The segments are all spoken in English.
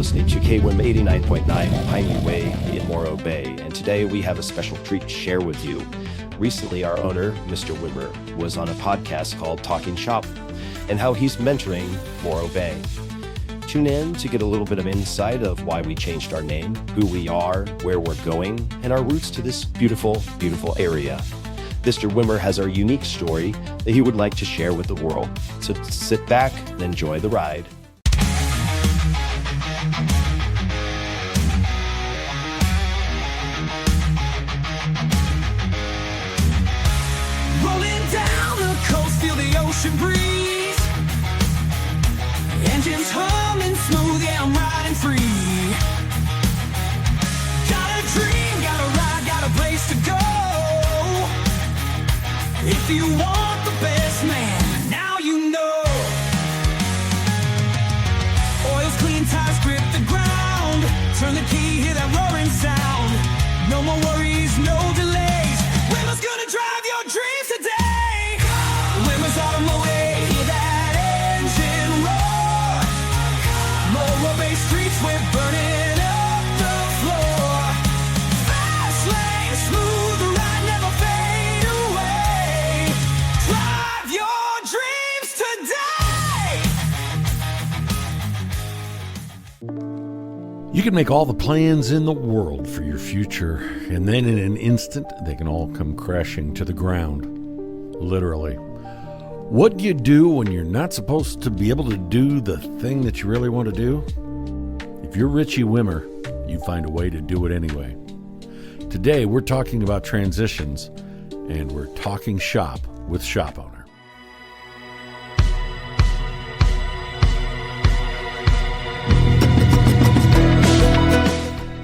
listening to KWIM 89.9 Piney Way in Morro Bay, and today we have a special treat to share with you. Recently, our owner, Mr. Wimmer, was on a podcast called Talking Shop, and how he's mentoring Morro Bay. Tune in to get a little bit of insight of why we changed our name, who we are, where we're going, and our roots to this beautiful, beautiful area. Mr. Wimmer has our unique story that he would like to share with the world. So sit back and enjoy the ride. Rolling down the coast, feel the ocean breeze. Engines humming smooth, yeah, I'm riding free. Got a dream, got a ride, got a place to go. If you want the best, man, now you know. Oil's clean, tires grip the ground. Turn the key, hear that roaring sound. No more worries, no delays. Wimmer's gonna drive your dreams today. Wimmer's Automotive, hear that engine roar. Morro Bay streets, we're burning up the floor. Fast lane, smooth ride, never fade away. Drive your dreams today. You can make all the plans in the world for your future, and then in an instant, they can all come crashing to the ground. Literally. What do you do when you're not supposed to be able to do the thing that you really want to do? If you're Richie Wimmer, you find a way to do it anyway. Today, we're talking about transitions, and we're talking shop with Shop Owner.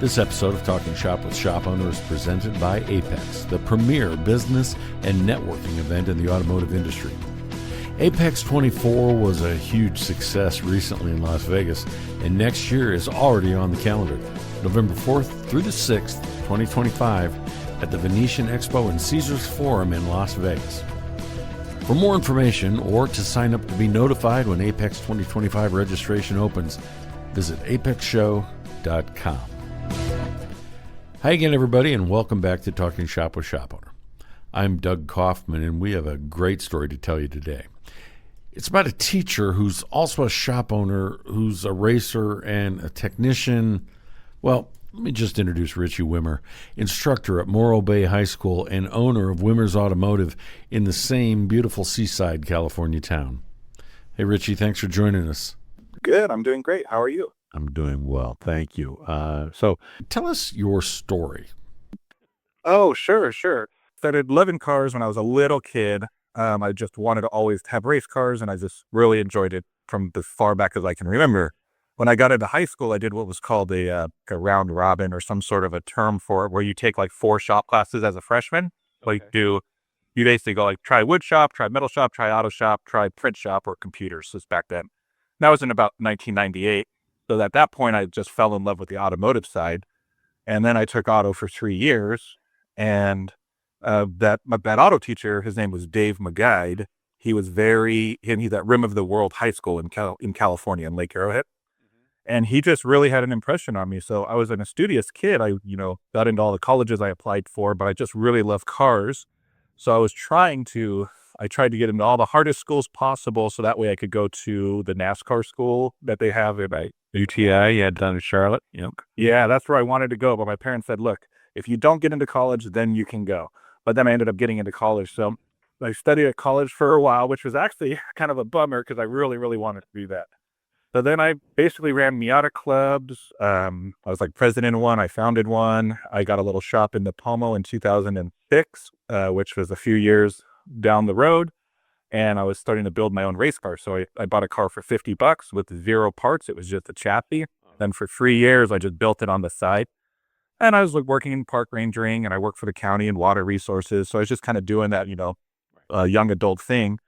This episode of Talking Shop with Shop Owner is presented by Apex, the premier business and networking event in the automotive industry. Apex 24 was a huge success recently in Las Vegas, and next year is already on the calendar, November 4th through the 6th, 2025, at the Venetian Expo and Caesars Forum in Las Vegas. For more information or to sign up to be notified when Apex 2025 registration opens, visit apexshow.com. Hi again, everybody, and welcome back to Talking Shop with Shop Owner. I'm Doug Kaufman, and we have a great story to tell you today. It's about a teacher who's also a shop owner, who's a racer and a technician. Well, let me just introduce Richie Wimmer, instructor at Morro Bay High School and owner of Wimmer's Automotive in the same beautiful seaside California town. Hey, Richie, thanks for joining us. Good. I'm doing great. How are you? I'm doing well, thank you. So tell us your story. Oh, sure. Started loving cars when I was a little kid. I just wanted to always have race cars, and I just really enjoyed it from as far back as I can remember. When I got into high school, I did what was called a round robin, or some sort of a term for it, where you take like 4 shop classes as a freshman. Okay. You basically go like try wood shop, try metal shop, try auto shop, try print shop, or computers. This back then. That was in about 1998. So at that point, I just fell in love with the automotive side. And then I took auto for 3 years. And that auto teacher, his name was Dave McGuide. He's at Rim of the World High School in California, in Lake Arrowhead. And he just really had an impression on me. So I was an studious kid. I got into all the colleges I applied for, but I just really loved cars. So I tried to get into all the hardest schools possible, so that way I could go to the NASCAR school that they have at UTI, down in Charlotte. Yep. Yeah, that's where I wanted to go. But my parents said, look, if you don't get into college, then you can go. But then I ended up getting into college. So I studied at college for a while, which was actually kind of a bummer because I really, really wanted to do that. So then I basically ran Miata clubs. I was like president of one. I founded one. I got a little shop in Napomo in 2006, which was a few years down the road. And I was starting to build my own race car. So I bought a car for $50 with 0 parts. It was just a chassis. Then for 3 years, I just built it on the side. And I was like working in park rangering, and I worked for the county and water resources. So I was just kind of doing that, young adult thing.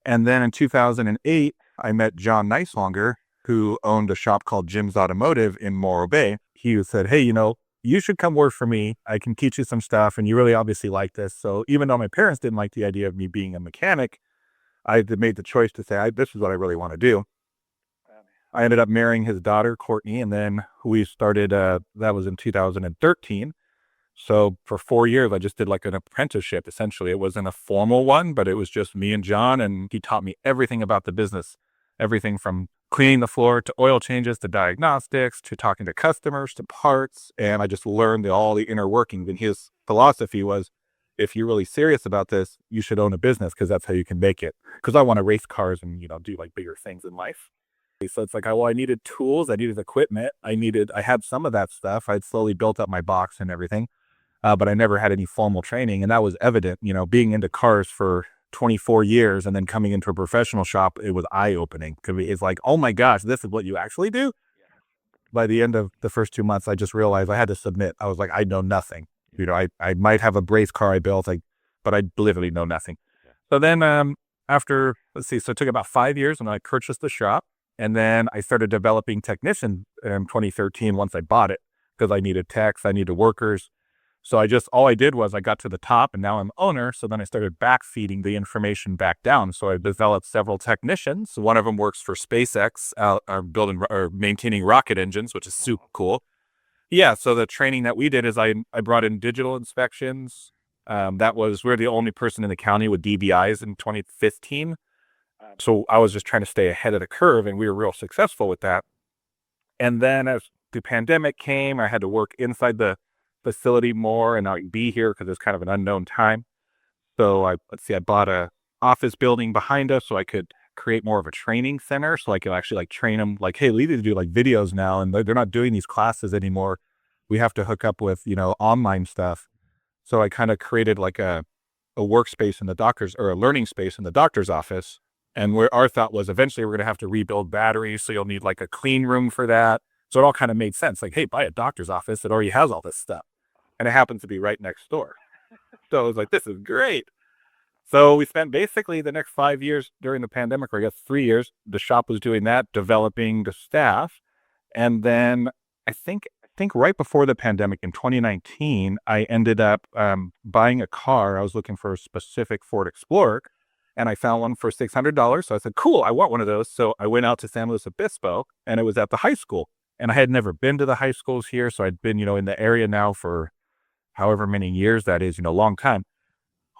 And then in 2008, I met John Nicelonger, who owned a shop called Jim's Automotive in Morro Bay. He said, hey, you should come work for me. I can teach you some stuff, and you really obviously like this. So even though my parents didn't like the idea of me being a mechanic, I made the choice to say, this is what I really want to do. I ended up marrying his daughter, Courtney, and then we started, that was in 2013. So for 4 years, I just did like an apprenticeship. Essentially, it wasn't a formal one, but it was just me and John, and he taught me everything about the business, everything from cleaning the floor to oil changes to diagnostics to talking to customers to parts. And I just learned all the inner workings. And his philosophy was, if you're really serious about this, you should own a business because that's how you can make it. Because I want to race cars and, do like bigger things in life. So it's like, I needed tools, I needed equipment, I had some of that stuff. I'd slowly built up my box and everything. But I never had any formal training. And that was evident, being into cars for 24 years and then coming into a professional shop, it was eye-opening. It's like, oh my gosh, this is what you actually do? By the end of the first 2 months, I just realized I had to submit. I was like, I know nothing. I might have a race car I built, but I literally know nothing. So then after, so it took about 5 years and I purchased the shop. And then I started developing technicians in 2013 once I bought it because I needed techs, I needed workers. So all I did was I got to the top and now I'm owner. So then I started backfeeding the information back down. So I developed several technicians. One of them works for SpaceX, building or maintaining rocket engines, which is super cool. Yeah. So the training that we did is I brought in digital inspections. We're the only person in the county with DBIs in 2015. So I was just trying to stay ahead of the curve and we were real successful with that. And then as the pandemic came, I had to work inside the facility more and not be here because it's kind of an unknown time. So I bought a office building behind us so I could create more of a training center so I could actually like train them like, hey, we need to do like videos now and they're not doing these classes anymore. We have to hook up with, online stuff. So I kind of created like a workspace in the doctor's or a learning space in the doctor's office. And where our thought was eventually we're going to have to rebuild batteries. So you'll need like a clean room for that. So it all kind of made sense. Like, hey, buy a doctor's office that already has all this stuff. And it happens to be right next door. So I was like, this is great. So we spent basically the next 5 years during the pandemic, or I guess 3 years, the shop was doing that, developing the staff. And then I think right before the pandemic in 2019, I ended up buying a car. I was looking for a specific Ford Explorer and I found one for $600. So I said, cool, I want one of those. So I went out to San Luis Obispo and it was at the high school. And I had never been to the high schools here. So I'd been, in the area now for however many years that is, long time,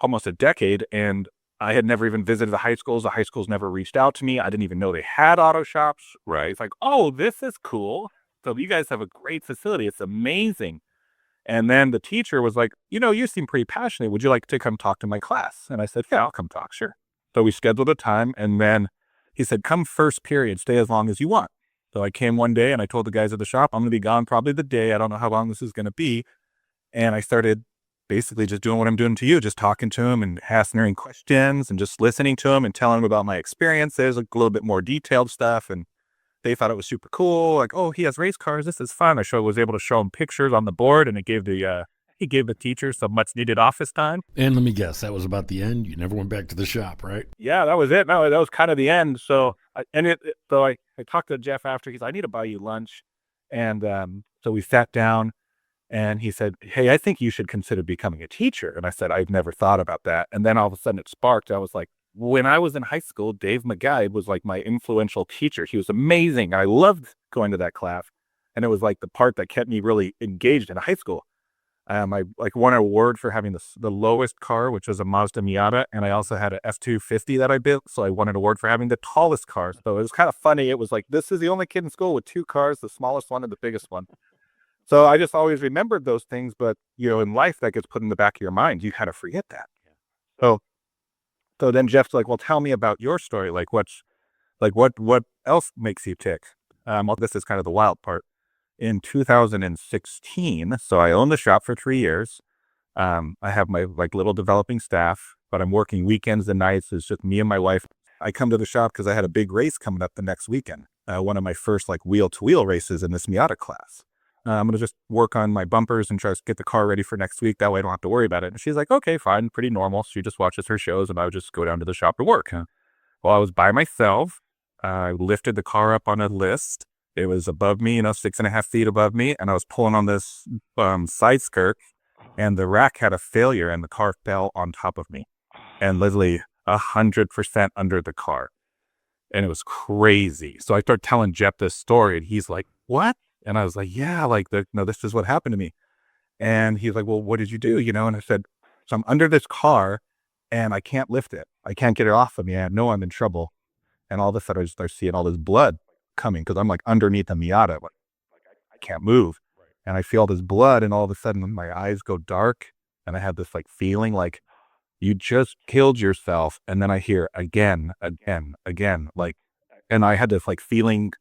almost a decade. And I had never even visited the high schools. The high schools never reached out to me. I didn't even know they had auto shops. Right. It's like, oh, this is cool. So you guys have a great facility. It's amazing. And then the teacher was like, you seem pretty passionate. Would you like to come talk to my class? And I said, yeah, I'll come talk. Sure. So we scheduled a time. And then he said, come first period, stay as long as you want. So I came one day and I told the guys at the shop, I'm going to be gone probably the day. I don't know how long this is going to be. And I started basically just doing what I'm doing to you, just talking to him and asking questions and just listening to him and telling him about my experiences, like a little bit more detailed stuff. And they thought it was super cool. Like, oh, he has race cars. This is fun. I was able to show him pictures on the board and he gave the teacher some much needed office time. And let me guess, that was about the end. You never went back to the shop, right? Yeah, that was it. No, that was kind of the end. So, I talked to Jeff after. He's like, I need to buy you lunch. And so we sat down and he said, hey, I think you should consider becoming a teacher. And I said, I've never thought about that. And then all of a sudden it sparked. I was like, when I was in high school, Dave McGuide was like my influential teacher. He was amazing. I loved going to that class. And it was like the part that kept me really engaged in high school. I won an award for having the lowest car, which was a Mazda Miata. And I also had an F-250 that I built. So I won an award for having the tallest car. So it was kind of funny. It was like, this is the only kid in school with two cars, the smallest one and the biggest one. So I just always remembered those things. But, in life that gets put in the back of your mind. You kind of forget that. So then Jeff's like, well, tell me about your story. What else makes you tick? Well, this is kind of the wild part. In 2016, so I owned the shop for 3 years. I have my little developing staff, but I'm working weekends and nights. It's just me and my wife. I come to the shop because I had a big race coming up the next weekend. One of my first wheel-to-wheel races in this Miata class. I'm going to just work on my bumpers and try to get the car ready for next week. That way I don't have to worry about it. And she's like, okay, fine, pretty normal. She just watches her shows and I would just go down to the shop to work. Well, I was by myself. I lifted the car up on a list. It was above me, 6.5 feet above me. And I was pulling on this side skirt and the rack had a failure and the car fell on top of me and literally 100% under the car. And it was crazy. So I started telling Jeff this story, and he's like, "What?" And I was like, "Yeah, like this is what happened to me." And he's like, "Well, what did you do?" And I said, "So I'm under this car and I can't lift it. I can't get it off of me. I know I'm in trouble." And all of a sudden I just start seeing all this blood coming because I'm like underneath the Miata. Like I can't move. And I feel this blood, and all of a sudden my eyes go dark, and I have this like feeling like you just killed yourself. And then I hear again, again, again, like, and I had this like feeling,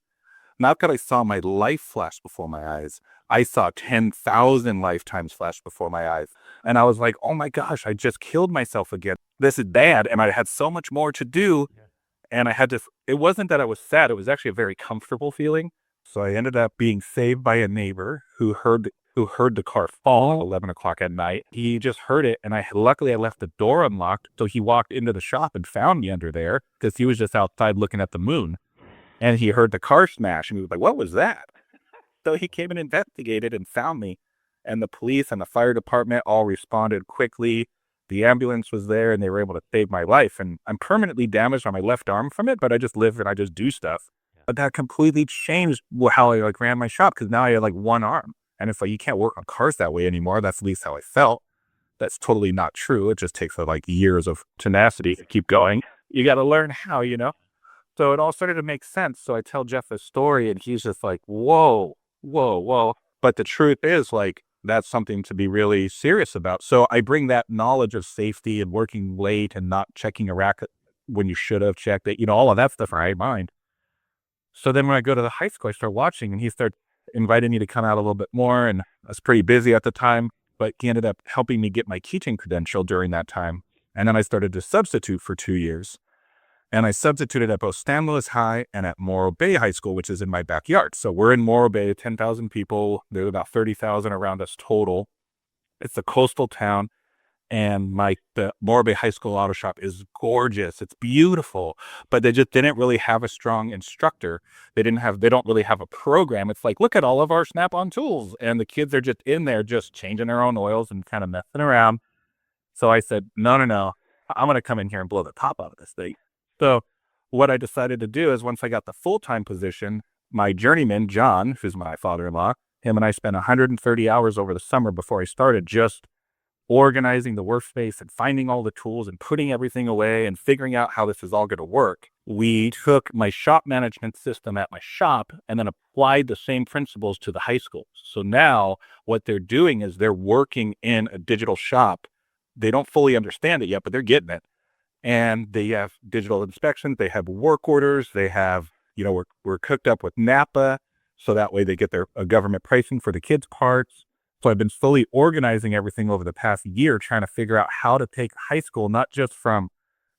not that I saw my life flash before my eyes. I saw 10,000 lifetimes flash before my eyes. And I was like, oh my gosh, I just killed myself again. This is bad. And I had so much more to do. And I had to, it wasn't that I was sad. It was actually a very comfortable feeling. So I ended up being saved by a neighbor who heard the car fall at 11 o'clock at night. He just heard it. And luckily I left the door unlocked. So he walked into the shop and found me under there because he was just outside looking at the moon. And he heard the car smash, and he was like, "What was that?" So he came and investigated and found me. And the police and the fire department all responded quickly. The ambulance was there, and they were able to save my life. And I'm permanently damaged on my left arm from it, but I just live and I just do stuff. But that completely changed how I like ran my shop, because now I had like one arm. And it's like, you can't work on cars that way anymore. That's at least how I felt. That's totally not true. It just takes like years of tenacity to keep going. You got to learn how. So it all started to make sense. So I tell Jeff this story, and he's just like, whoa, whoa, whoa. But the truth is, like, that's something to be really serious about. So I bring that knowledge of safety and working late and not checking a rack when you should have checked it, all of that stuff I mind. So then when I go to the high school, I start watching, and he started inviting me to come out a little bit more. And I was pretty busy at the time, but he ended up helping me get my teaching credential during that time. And then I started to substitute for 2 years. And I substituted at both Stan Lewis High and at Morro Bay High School, which is in my backyard. So we're in Morro Bay, 10,000 people. There's about 30,000 around us total. It's a coastal town. And the Morro Bay High School auto shop is gorgeous. It's beautiful. But they just didn't really have a strong instructor. They don't really have a program. It's like, look at all of our Snap-on tools. And the kids are just in there just changing their own oils and kind of messing around. So I said, no. I'm going to come in here and blow the top out of this thing. So what I decided to do is, once I got the full-time position, my journeyman, John, who's my father-in-law, him and I spent 130 hours over the summer before I started just organizing the workspace and finding all the tools and putting everything away and figuring out how this is all going to work. We took my shop management system at my shop and then applied the same principles to the high school. So now what they're doing is they're working in a digital shop. They don't fully understand it yet, but they're getting it. And they have digital inspections. They have work orders. They have, we're cooked up with Napa. So that way they get their government pricing for the kids' parts. So I've been slowly organizing everything over the past year, trying to figure out how to take high school, not just from,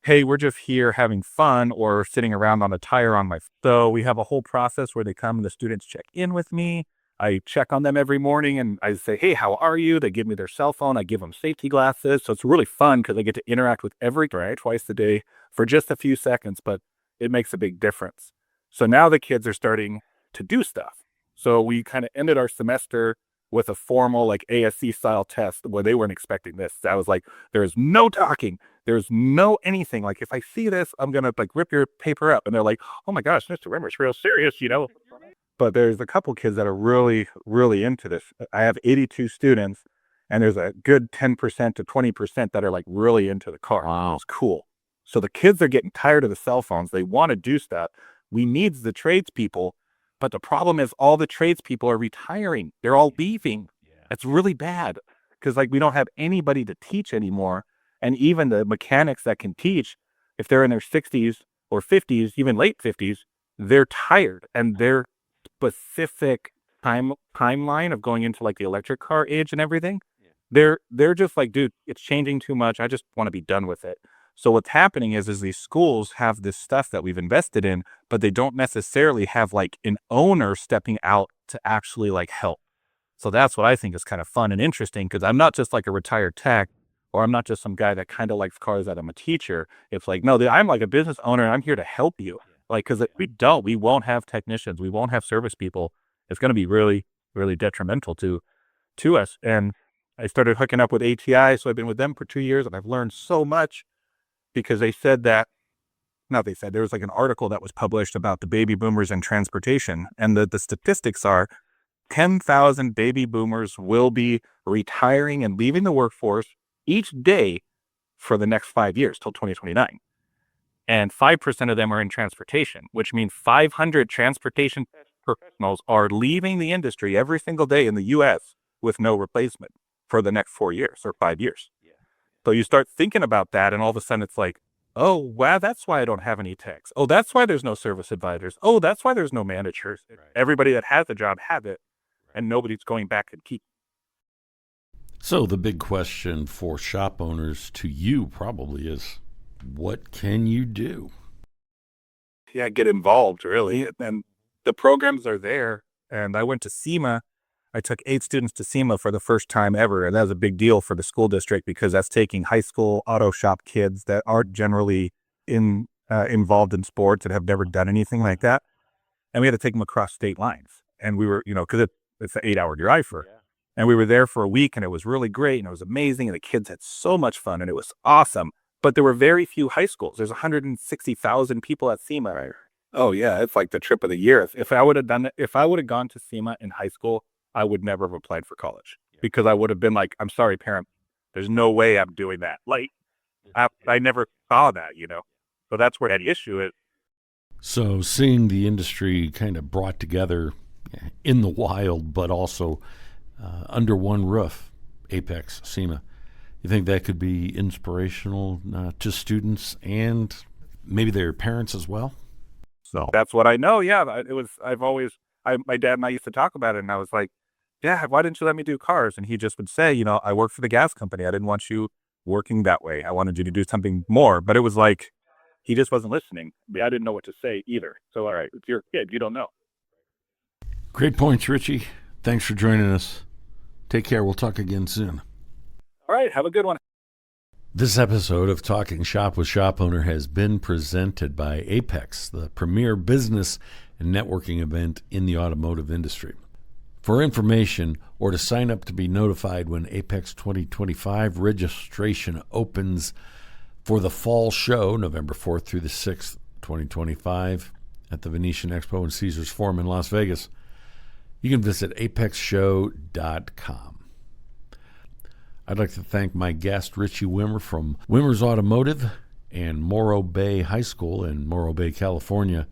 hey, we're just here having fun or sitting around on a tire on my. So we have a whole process where they come and the students check in with me. I check on them every morning and I say, hey, how are you? They give me their cell phone. I give them safety glasses. So it's really fun because I get to interact with every guy twice a day for just a few seconds, but it makes a big difference. So now the kids are starting to do stuff. So we kind of ended our semester with a formal like ASC style test where they weren't expecting this. I was like, there's no talking. There's no anything. Like, if I see this, I'm going to like rip your paper up. And they're like, oh my gosh, Mr. Wimmer's real serious, But there's a couple kids that are really, really into this. I have 82 students, and there's a good 10% to 20% that are like really into the car. Wow. It's cool. So the kids are getting tired of the cell phones. They want to do stuff. We need the tradespeople, but the problem is all the tradespeople are retiring. They're all leaving. It's really bad because like we don't have anybody to teach anymore. And even the mechanics that can teach, if they're in their 60s or 50s, even late 50s, they're tired, and their specific timeline of going into like the electric car age and everything, they're just like, dude, it's changing too much. I just want to be done with it. So what's happening is these schools have this stuff that we've invested in, but they don't necessarily have like an owner stepping out to actually like help. So that's what I think is kind of fun and interesting, because I'm not just like a retired tech, or I'm not just some guy that kind of likes cars that I'm a teacher. It's like, no, I'm like a business owner and I'm here to help you. Like, because if we won't have technicians, we won't have service people. It's going to be really, really detrimental to us. And I started hooking up with ATI. So I've been with them for 2 years, and I've learned so much, because they said that there was like an article that was published about the baby boomers and transportation. And the statistics are 10,000 baby boomers will be retiring and leaving the workforce each day for the next 5 years till 2029. And 5% of them are in transportation, which means 500 transportation professionals are leaving the industry every single day in the U.S. with no replacement for the next 4 years or 5 years. So you start thinking about that, and all of a sudden it's like, oh, wow, that's why I don't have any techs. Oh, that's why there's no service advisors. Oh, that's why there's no managers. Right. Everybody that has a job have it, and nobody's going back and keep. So the big question for shop owners to you probably is, what can you do? Yeah, get involved, really. And the programs are there. And I went to SEMA. I took 8 students to SEMA for the first time ever. And that was a big deal for the school district because that's taking high school auto shop kids that aren't generally involved in sports and have never done anything like that. And we had to take them across state lines. And we were, because it's an 8-hour drive for. Yeah. And we were there for a week, and it was really great, and it was amazing, and the kids had so much fun, and it was awesome. But there were very few high schools. There's 160,000 people at SEMA. Right? Oh yeah, it's like the trip of the year. If I would have done it, if I would have gone to SEMA in high school, I would never have applied for college because I would have been like, I'm sorry, parent, there's no way I'm doing that. Like, I never saw that, So that's where that issue is. So seeing the industry kind of brought together in the wild, but also under one roof, Apex, SEMA, you think that could be inspirational to students and maybe their parents as well? So that's what I know. Yeah, it was. My dad and I used to talk about it, and I was like, "Yeah, why didn't you let me do cars?" And he just would say, I work for the gas company. I didn't want you working that way. I wanted you to do something more. But it was like he just wasn't listening. I didn't know what to say either. So all right, it's your kid. You don't know. Great points, Richie. Thanks for joining us. Take care. We'll talk again soon. All right. Have a good one. This episode of Talking Shop with Shop Owner has been presented by Apex, the premier business and networking event in the automotive industry. For information or to sign up to be notified when Apex 2025 registration opens for the fall show, November 4th through the 6th, 2025, at the Venetian Expo and Caesars Forum in Las Vegas, you can visit apexshow.com. I'd like to thank my guest, Richie Wimmer from Wimmer's Automotive and Morro Bay High School in Morro Bay, California,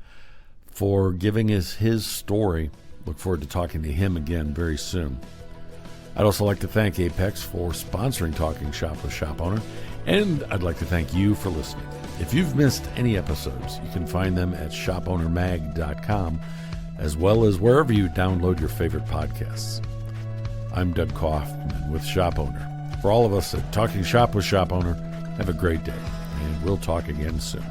for giving us his story. Look forward to talking to him again very soon. I'd also like to thank Apex for sponsoring Talking Shop with Shop Owner, and I'd like to thank you for listening. If you've missed any episodes, you can find them at shopownermag.com, as well as wherever you download your favorite podcasts. I'm Doug Kaufman with Shop Owner. For all of us at Talking Shop with Shop Owner, have a great day, and we'll talk again soon.